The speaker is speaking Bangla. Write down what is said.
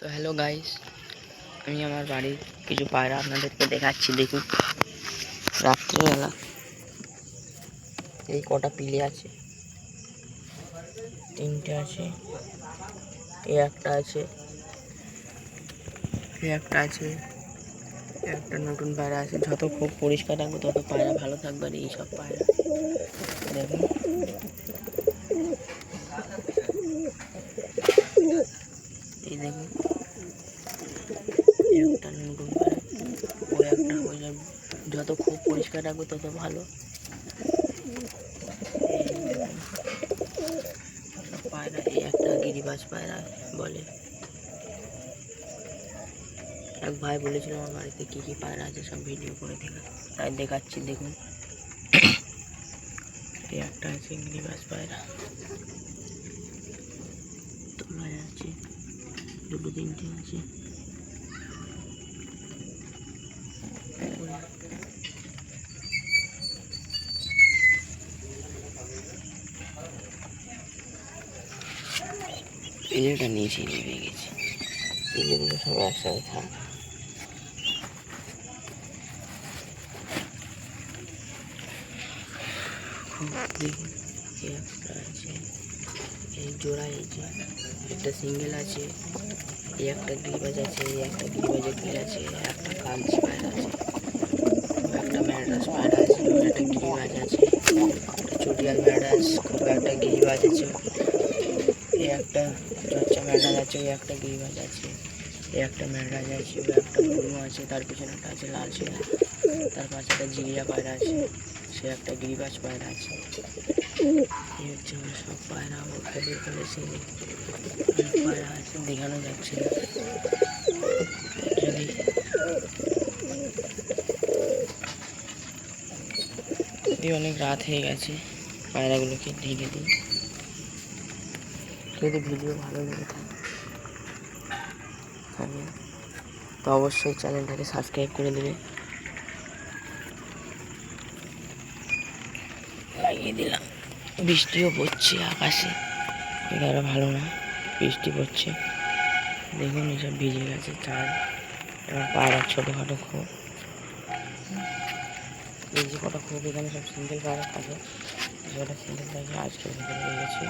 তো হ্যালো গাইস, আমি আমার বাড়ির কিছু পায়রা আপনাদেরকে দেখাচ্ছি। দেখুন, রাত্রেবেলা এই কটা পিলে আছে, তিনটে আছে, এই একটা আছে, এই একটা আছে, একটা নতুন পায়রা আছে। যত খুব পরিষ্কার রাখবো তত পায়রা ভালো থাকবে। আর এইসব পায়রা দেখুন, এই দেখুন, একটা নতুন পায়রা, ওই একটা হয়ে যাবে। যত খুব পরিষ্কার রাখবো তত ভালো। পায়রা, এই একটা গিরিবাজ পায়রা বলে। এক ভাই বলেছিল আমার বাড়িতে কী কী পায়রা আছে সব ভিডিও করে তাই দেখাচ্ছি। দেখুন, এই একটা আছে গিরিবাজ পায়রা, তোলায় আছে, দুটো তিনটে আছে। পিলেটা নিচে নেমে গেছে, পিলেগুলো সব একসাথে থাকে। দেখুন, এই একটা আছে, এই জোড়া, এই যে একটা সিঙ্গেল আছে, এই একটা গিরিবাজ আছে, এই একটা গিরিবাজের পিল আছে, একটা কালচি পায়রা আছে, একটা ম্যাড্রাস পায়রা আছে, একটা গিরিবাজ আছে, একটা চটিয়াল ম্যাড্রাস, খুব একটা গিরিবাজ আছে, এই একটা চচ্চা ম্যাড্রাস আছে, ওই একটা গিরিবাজ আছে, এই একটা ম্যাড্রাস আছে, ওই একটা বুনো আছে, তার পিছনে একটা আছে লাল শিরা, তার পাশে একটা জিরিয়া পায়রা আছে, সে একটা গিরিবাজ পায়রা আছে। এই হচ্ছে আমার সব পায়রা। আমার ফেলে ফেলেছে পায়রা আছে, দেখানো যাচ্ছে না। যদি অনেক রাত হয়ে গেছে, পায়রাগুলোকে ঢেকে দিই। যদি ভিডিও ভালো লেগে থাকে তো অবশ্যই চ্যানেলটাকে সাবস্ক্রাইব করে দেবে। লাগিয়ে দিলাম। বৃষ্টিও পড়ছে আকাশে, এটা আরও ভালো না, বৃষ্টি পড়ছে। দেখুন, এসব ভিজে গেছে চার। এবার পায়রা ছোটোখাটো খোপ, এই যে কটা খোপ এখানে সব সিঙ্গেল পায়রা থাকে, যেটা সিঙ্গেল থাকে আজকে ভিতরে রয়েছে।